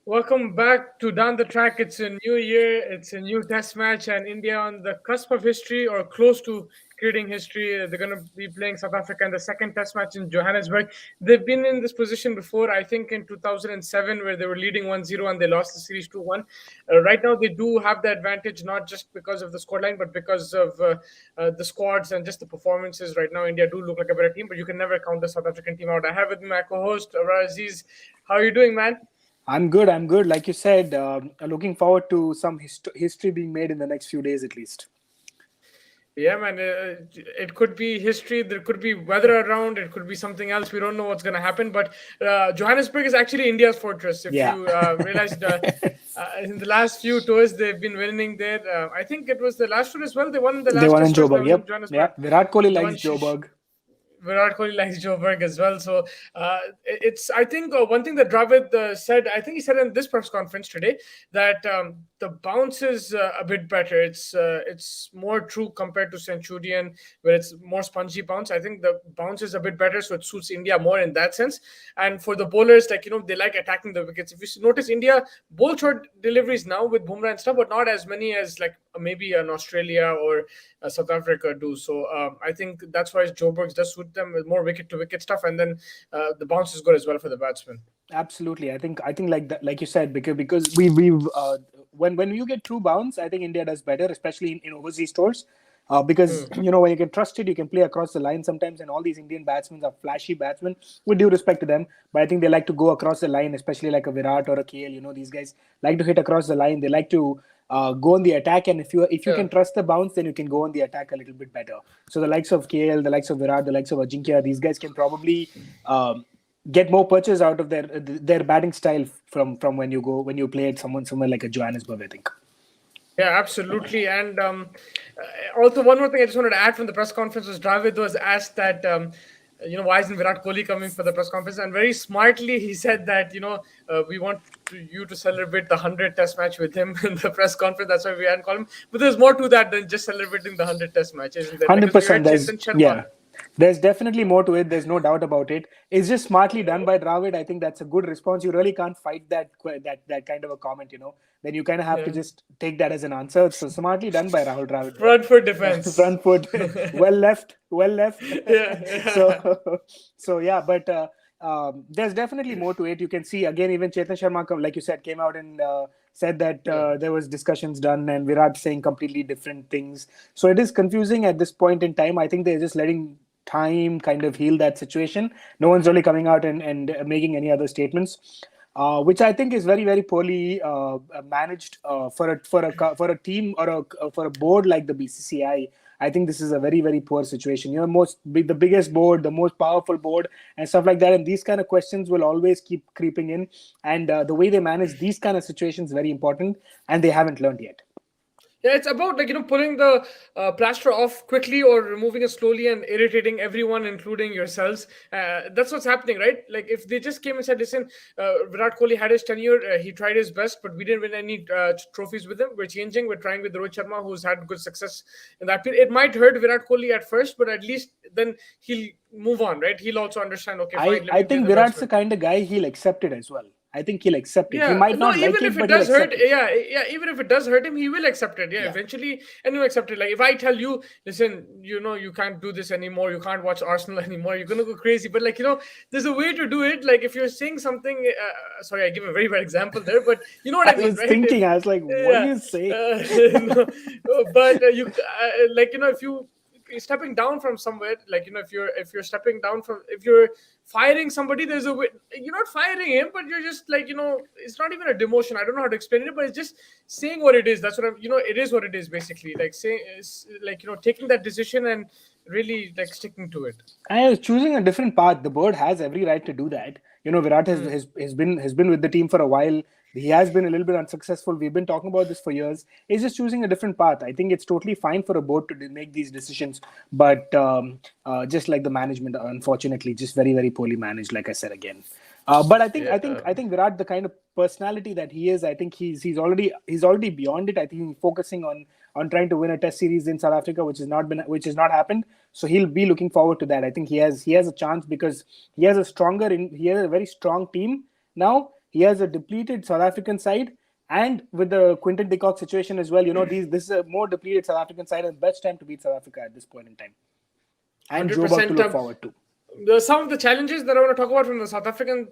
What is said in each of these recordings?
Welcome back to Down the Track. It's a new year, it's a new test match, and India on the cusp of history or close to creating history. They're going to be playing South Africa in the second test match in Johannesburg. They've been in this position before, I think in 2007, where they were leading 1-0 and they lost the series 2-1. Right now, they do have the advantage, not just because of the scoreline, but because of the squads and just the performances. Right now, India do look like a better team, but you can never count the South African team out. I have with me my co host, Aziz. How are you doing, man? I'm good. I'm good. Like you said, looking forward to some history being made in the next few days at least. Yeah, man. It could be history. There could be weather around. It could be something else. We don't know what's going to happen. But Johannesburg is actually India's fortress. If Yeah. you realized in the last few tours, they've been winning there. I think it was the last tour as well. They won the They last won in test tours by Joburg. winning Yep. Johannesburg. Yeah. Virat Kohli They likes won Joburg. Virat Kohli likes Joe Berg as well. So it's I think one thing that Dravid said. I think he said in this press conference today that the bounce is a bit better. It's more true compared to Centurion, where it's more spongy bounce. I think the bounce is a bit better, so it suits India more in that sense. And for the bowlers, like they like attacking the wickets. If you notice, India bowl short deliveries now with Bumrah and stuff, but not as many as like maybe an Australia or South Africa do. So I think that's why Joburg does suit them with more wicket to wicket stuff, and then the bounce is good as well for the batsman. Absolutely. I think like that, like you said, because we've when you get true bounce, I think India does better, especially in overseas tours. Because when you can trust it, you can play across the line sometimes, and all these Indian batsmen are flashy batsmen. With due respect to them, but I think they like to go across the line, especially like a Virat or a KL. These guys like to hit across the line. They like to go on the attack, and if you Yeah. can trust the bounce, then you can go on the attack a little bit better. So the likes of KL, the likes of Virat, the likes of Ajinkya, these guys can probably get more purchase out of their batting style from when you play at somewhere like a Johannesburg, I think. Yeah, absolutely. And also, one more thing I just wanted to add from the press conference was Dravid was asked that, why isn't Virat Kohli coming for the press conference? And very smartly, he said that, we want you to celebrate the 100 test match with him in the press conference. That's why we hadn't called him. But there's more to that than just celebrating the 100 test match, isn't there? Because we 100%. heard There's Chetan Sharma. yeah. There's definitely more to it. There's no doubt about it. It's just smartly done by Dravid. I think that's a good response. You really can't fight that kind of a comment. Then you kind of have to Yeah. just take that as an answer. So smartly done by Rahul Dravid, man. Front foot defense. Front foot, well left, well left. Yeah. so, so yeah, but there's definitely more to it. You can see again, even Chetan Sharma, like you said, came out and said that Yeah. there was discussions done, and Virat saying completely different things. So it is confusing at this point in time. I think they're just letting time kind of heal that situation. No one's really coming out and making any other statements. Which I think is very very poorly managed for a team or for a board like the BCCI. I think this is a very very poor situation. The biggest board, the most powerful board, and stuff like that. And these kind of questions will always keep creeping in. And the way they manage these kind of situations is very important, and they haven't learned yet. Yeah, it's about like pulling the plaster off quickly or removing it slowly and irritating everyone, including yourselves. That's what's happening, right? Like if they just came and said, "Listen, Virat Kohli had his tenure. He tried his best, but we didn't win any trophies with him. We're changing. We're trying with Rohit Sharma, who's had good success in that period." It might hurt Virat Kohli at first, but at least then he'll move on, right? He'll also understand. Okay, I, fine. Let I me play think the Virat's the batsman. kind of guy he'll accept it as well. I think he'll accept it. He Yeah, might no, not like even if it, it but he'll does hurt, accept it. yeah, even if it does hurt him, he will accept it. Yeah, Yeah. eventually, and you accept it. Like if I tell you, listen, you can't do this anymore, you can't watch Arsenal anymore, you're gonna go crazy. But like there's a way to do it. Like if you're saying something, sorry, I give a very bad example there, but you know what I I mean, was right? If thinking, I was like, what do yeah, you say? no, but like if you stepping down from somewhere, like if you're stepping down from if you're firing somebody, there's a way. You're not firing him, but you're just like it's not even a demotion. I don't know how to explain it, but it's just saying what it is. That's what I'm. It is what it is basically. Like saying, like taking that decision and really like sticking to it. I was choosing a different path. The board has every right to do that. Virat Hmm. has been with the team for a while. He has been a little bit unsuccessful. We've been talking about this for years. He's just choosing a different path. I think it's totally fine for a board to make these decisions, but just like the management, unfortunately, just very very poorly managed. Like I said again. But I think Yeah. I think I think Virat, the kind of personality that he is, I think he's already beyond it. I think he's focusing on trying to win a test series in South Africa, which has not happened. So he'll be looking forward to that. I think he has a chance because he has a very strong team now. he has a depleted South African side, and with the Quinton de Kock situation as well, this is a more depleted South African side, and best time to beat South Africa at this point in time, and Joburg to 100%. look forward to. Some of the challenges that I want to talk about from the South African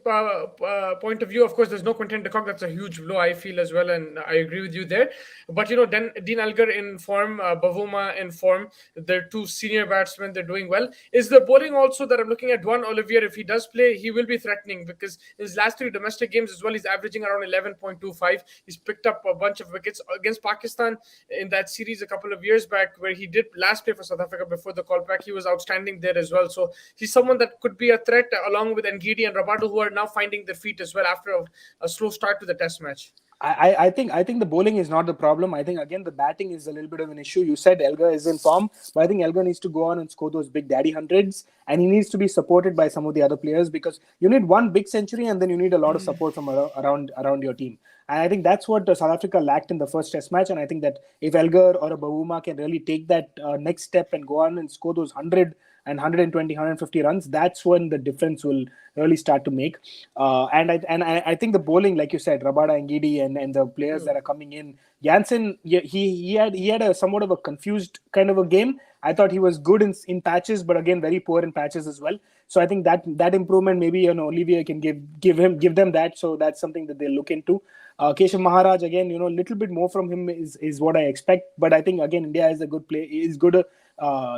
point of view, of course, there's no Quinton de Kock. That's a huge blow, I feel, as well, and I agree with you there. But Dean Elgar in form, Bavuma in form. They're two senior batsmen. They're doing well. Is the bowling also that I'm looking at? Dwan Olivier, if he does play, he will be threatening, because in his last 3 domestic games as well, he's averaging around 11.25. He's picked up a bunch of wickets against Pakistan in that series a couple of years back, where he did last play for South Africa before the callback. He was outstanding there as well. So he's someone that could be a threat, along with Ngidi and Rabado, who are now finding their feet as well after a slow start to the test match. I think the bowling is not the problem. I think again the batting is a little bit of an issue. You said Elgar is in form, but I think Elgar needs to go on and score those big daddy hundreds, and he needs to be supported by some of the other players, because you need one big century and then you need a lot of support from around your team. And I think that's what South Africa lacked in the first test match. And I think that if Elgar or a Bavuma can really take that next step and go on and score those 100 and 120, 150 runs, that's when the difference will really start to make. And I think the bowling, like you said, Rabada, Ngidi, and the players that are coming in, Jansen, he had a somewhat of a confused kind of a game. I thought he was good in patches, but again very poor in patches as well. So I think that improvement, maybe Olivier can give them that. So that's something that they'll look into. Keshav Maharaj, again, a little bit more from him is what I expect. But I think again India is a good play, is good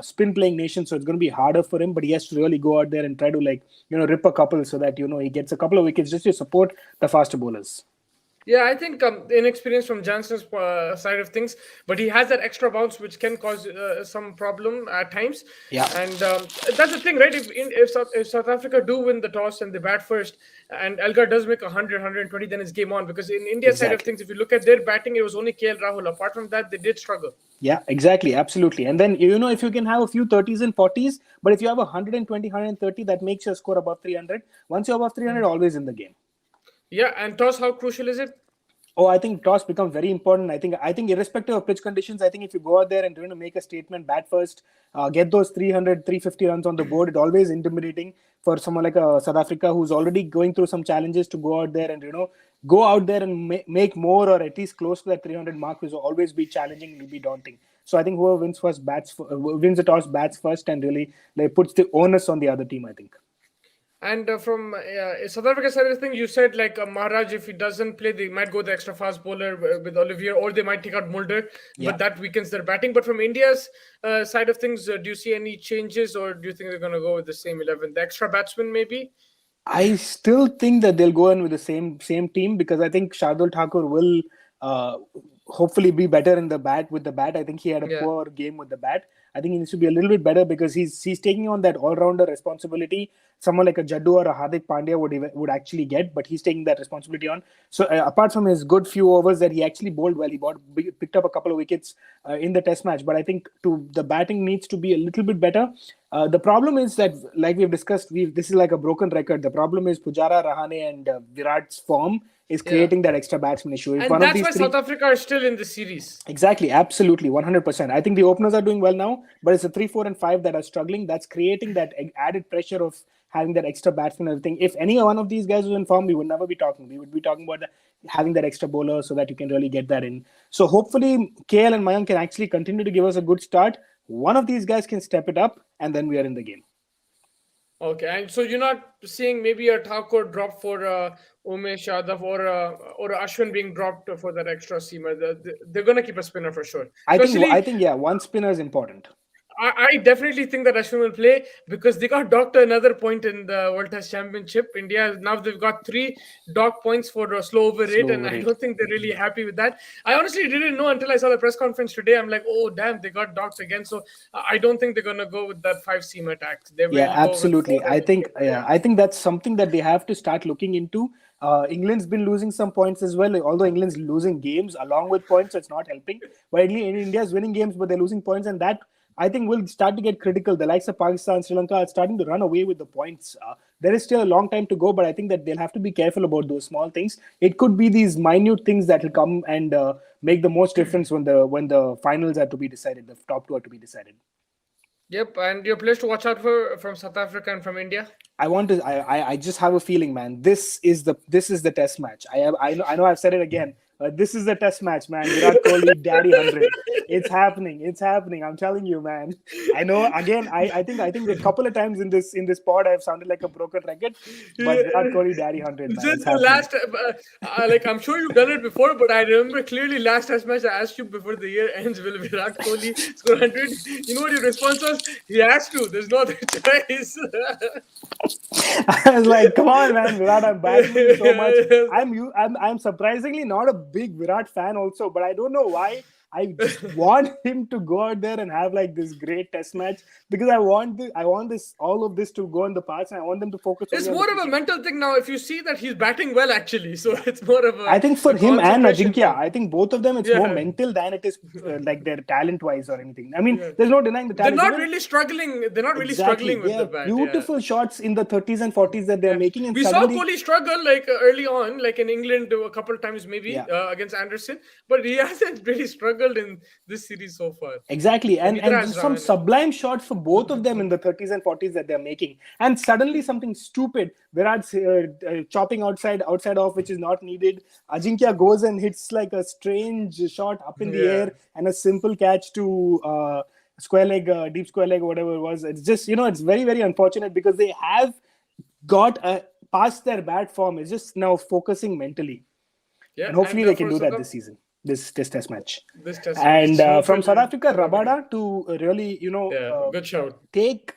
spin playing nation, so it's going to be harder for him. But he has to really go out there and try to rip a couple, so that he gets a couple of wickets just to support the faster bowlers. Yeah, I think inexperience from Jansen's side of things, but he has that extra bounce which can cause some problem at times. Yeah, and that's the thing, right? If South Africa do win the toss and they bat first, and Elgar does make 100, 120, then it's game on. Because in India's side of things, if you look at their batting, it was only KL Rahul. Apart from that, they did struggle. Yeah, exactly, absolutely. And then if you can have a few 30s and 40s, but if you have 120, 130, that makes your score above 300. Once you're above 300, always in the game. Yeah, and toss, how crucial is it? Oh, I think toss becomes very important. I think irrespective of pitch conditions, I think if you go out there and make a statement, bat first, get those 300, 350 runs on the board, it's always intimidating for someone like South Africa, who's already going through some challenges, to go out there and go out there and make more, or at least close to that 300 mark, will always be challenging and will be daunting. So I think whoever wins the toss bats first, and really puts the onus on the other team, I think. And from South Africa side of things, you said Maharaj, if he doesn't play, they might go the extra fast bowler with Olivier, or they might take out Mulder, but that weakens their batting. But from India's side of things, do you see any changes, or do you think they're going to go with the same 11? The extra batsman, maybe? I still think that they'll go in with the same team, because I think Shardul Thakur will hopefully be better in the bat with the bat. I think he had a poor game with the bat. I think he needs to be a little bit better, because he's taking on that all-rounder responsibility. Someone like a Jaddu or a Hardik Pandya would actually get, but he's taking that responsibility on. So apart from his good few overs that he actually bowled well, he picked up a couple of wickets in the test match. But I think the batting needs to be a little bit better. The problem is that, like we've discussed, this is like a broken record. The problem is Pujara, Rahane, and Virat's form is creating that extra batsman issue. And that's why South Africa are still in the series. Exactly, absolutely, 100%. I think the openers are doing well now, but it's the 3, 4, and 5 that are struggling. That's creating that added pressure of having that extra batsman and everything. If any one of these guys was in form, we would never be talking. We would be talking about having that extra bowler, so that you can really get that in. So hopefully KL and Mayank can actually continue to give us a good start. One of these guys can step it up, and then we are in the game. Okay, and so you're not seeing maybe a Thakur drop for Umesh Yadav, or Ashwin being dropped for that extra seamer? They're going to keep a spinner for sure. I think one spinner is important. I definitely think that Ashwin will play, because they got docked another point in the World Test Championship. India, now they've got 3 dock points for a slow over rate, and I don't think they're really happy with that. I honestly didn't know until I saw the press conference today. I'm like, oh, damn, they got docked again. So I don't think they're going to go with that 5-seam attack. Absolutely. I think that's something that they have to start looking into. England's been losing some points as well, although England's losing games along with points, so it's not helping. But India's winning games, but they're losing points, and that, I think, will start to get critical. The likes of Pakistan, Sri Lanka are starting to run away with the points. There is still a long time to go, but I think that they'll have to be careful about those small things. It could be these minute things that will come and make the most difference when the finals are to be decided, the top 2 are to be decided. Yep, and your players to watch out for from South Africa and from India. I just have a feeling, man. This is the test match. I know I've said it again. This is the test match, man. Virat Kohli, Daddy 100. It's happening. It's happening. I'm telling you, man. I know. Again, I think a couple of times in this pod I've sounded like a broken record, but Virat Kohli, Daddy 100, man. It's Just the happening. last, like I'm sure you've done it before, but I remember clearly last test match I asked you before the year ends, will Virat Kohli score 100? You know what your response was? He has to. There's no other choice. I was like, come on, man, Virat, I'm backing him so much. I'm surprisingly not a big Virat fan also, but I don't know why. I just want him to go out there and have like this great test match because I want this all of this to go in the past and I want them to focus It's only on the more of a cricket. mental thing now. If you see that he's batting well, actually, so it's more of I think for a him and concentration Ajinkya, thing. I think both of them, it's more Yeah. mental than it is like their talent wise or anything. I mean, Yeah. there's no denying the They're talent. not Even really struggling. They're not really exactly, struggling they with the have bat. Yeah. beautiful shots in the 30s and 40s that they're Yeah. making, and We saw suddenly, Kohli struggle like early on, like in England a couple of times maybe yeah. against Anderson, but he hasn't really struggled in this series so far. Exactly, And and neither and has just some Rahane. sublime shots for both of them in the 30s and 40s that they're making, and suddenly something stupid. Virat's chopping outside off, which is not needed. Ajinkya goes and hits like a strange shot up in the Yeah. air and a simple catch to square leg, deep square leg, whatever it was. It's just it's very very unfortunate because they have got past their bad form. It's just now focusing mentally, Yeah. and hopefully And they can for do South that this season, this test match. this test match, And it's from South hopefully Africa, South Africa. Rabada to really, Yeah. Good shout. take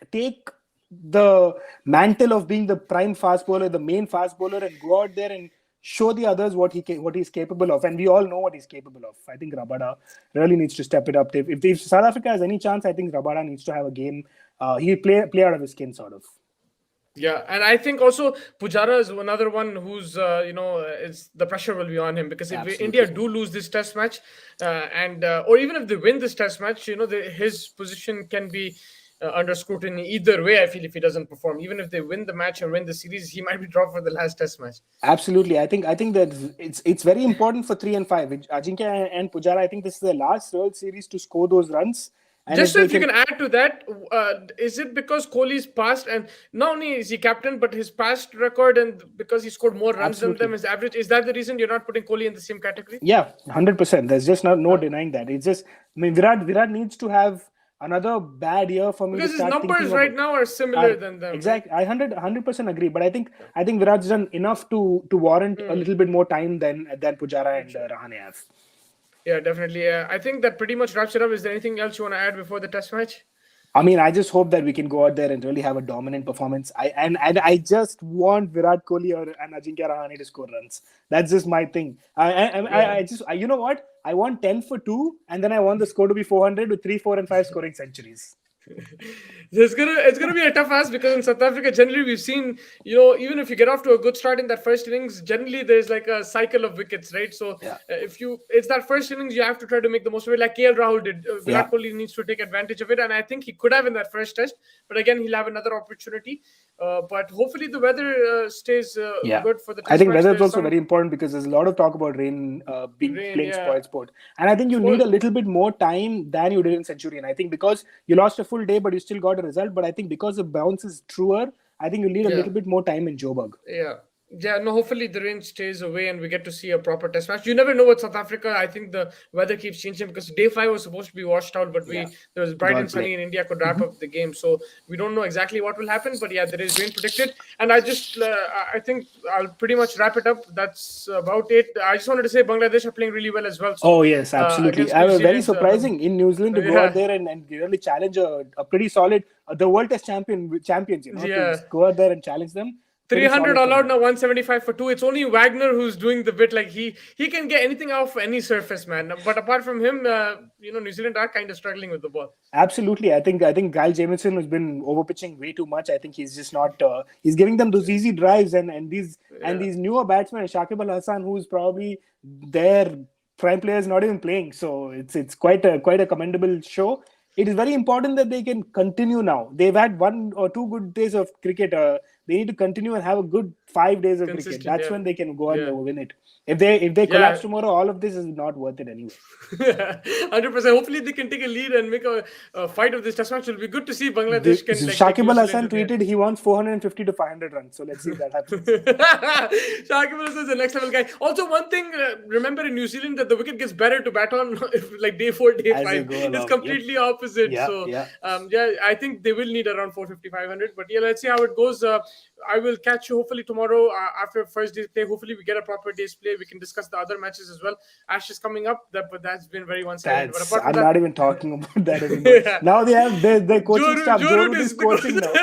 the mantle of being the prime fast bowler, the main fast bowler, and go out there and show the others what he's capable of. And we all know what he's capable of. I think Rabada really needs to step it up. If South Africa has any chance, I think Rabada needs to have a game. He play out of his skin, sort of. Yeah, and I think also Pujara is another one who's it's the pressure will be on him because if India Absolutely. do lose this test match, and or even if they win this test match, his position can be under scrutiny either way. I feel if he doesn't perform, even if they win the match and win the series, he might be dropped for the last test match. Absolutely, I think that it's very important for 3 and 5. Ajinkya and Pujara, I think this is the last World Series to score those runs, and if Just so they if you can, can add to that, is it because Kohli's past and not only is he captain, but his past record and because he scored more runs than them, absolutely, his average, is that the reason you're not putting Kohli in the same category? yeah, 100%. There's just no denying that. It's just, I mean, Virat needs to have another bad year for me to Because his start numbers thinking right about. now are similar than them, right? Exactly, I 100% agree. But I think Virat's done enough to warrant a little bit more time than Pujara and Rahane have. Yeah, definitely. Yeah, I think that pretty much wraps it up. Is there anything else you want to add before the test match? I mean, I just hope that we can go out there and really have a dominant performance. And I just want Virat Kohli and Ajinkya Rahane to score runs. That's just my thing. You know what? I want 10 for 2, and then I want the score to be 400 with 3, 4, and 5 scoring centuries. It's gonna be a tough ask because in South Africa, generally we've seen, even if you get off to a good start in that first innings, generally there's like a cycle of wickets, right? So Yeah, if it's that first innings, you have to try to make the most of it, like KL Rahul did. yeah, Virat Kohli needs to take advantage of it, and I think he could have in that first test, but again, he'll have another opportunity. But hopefully the weather stays yeah. good for the I test think match. weather is There's also some very important because there's a lot of talk about rain being rain, playing yeah. spoil sport, and I think you need a little bit more time than you did in Centurion. I think because you lost a full day, but you still got a result. But I think because the bounce is truer, I think you need a Yeah. little bit more time in Joburg. Yeah. Yeah, no, hopefully the rain stays away and we get to see a proper test match. You never know with South Africa. I think the weather keeps changing because day 5 was supposed to be washed out, but Yeah, there was bright and God sunny play. and India could wrap up the game. So we don't know exactly what will happen, but yeah, there is rain predicted. And I think I'll pretty much wrap it up. That's about it. I just wanted to say Bangladesh are playing really well as well. So Oh yes, absolutely. against I New was very Zealand, surprising in New Zealand to go out yeah, there and really challenge a pretty solid the World Test champions. To yeah. go out there and challenge them. Pretty 300 solid from allowed them. now, 175 for 2. It's only Wagner who's doing the bit. Like he can get anything off any surface, man. But apart from him, New Zealand are kind of struggling with the ball. Absolutely, I think Kyle Jamieson has been overpitching way too much. I think he's just not. He's giving them those easy drives and these newer batsmen, Shakib Al Hassan, who's probably their prime player, is not even playing. So it's quite a commendable show. It is very important that they can continue now. They've had 1 or 2 good days of cricket. They need to continue and have a good 5 days of cricket. Consistent, That's yeah. when they can go and Yeah. win it. If they Yeah. collapse tomorrow, all of this is not worth it anyway. 100%. Hopefully they can take a lead and make a fight of this test match. It'll be good to see Bangladesh can like take Shakib New Al Zealand Hasan to the end. tweeted he wants 450 to 500 runs. So let's see if that happens. Shakib Al Hasan is the next level guy. Also, one thing, remember in New Zealand that the wicket gets better to bat on like day 4, day As 5. they go It's along. completely opposite. Yeah, So, yeah. yeah, I think they will need around 450, 500. But yeah, let's see how it goes. I will catch you hopefully tomorrow after first day's play. Hopefully we get a proper day's play. We can discuss the other matches as well. Ash is coming up, but that's been very one-sided. But apart from I'm that, not even talking about that anymore. Yeah. Now they have their coaching staff. Joe Joe Root Root is is coaching now.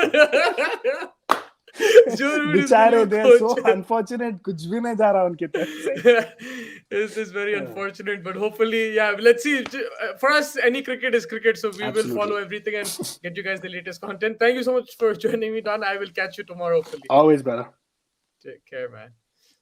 Joe Root is the Bichare, new they are so coach. unfortunate. कुछ भी नहीं जा रहा उनके तरफ से. This is very unfortunate, but hopefully, yeah, let's see. For us, any cricket is cricket, so we Absolutely. will follow everything and get you guys the latest content. Thank you so much for joining me, Don. I will catch you tomorrow, hopefully. Always, brother. Take care, man.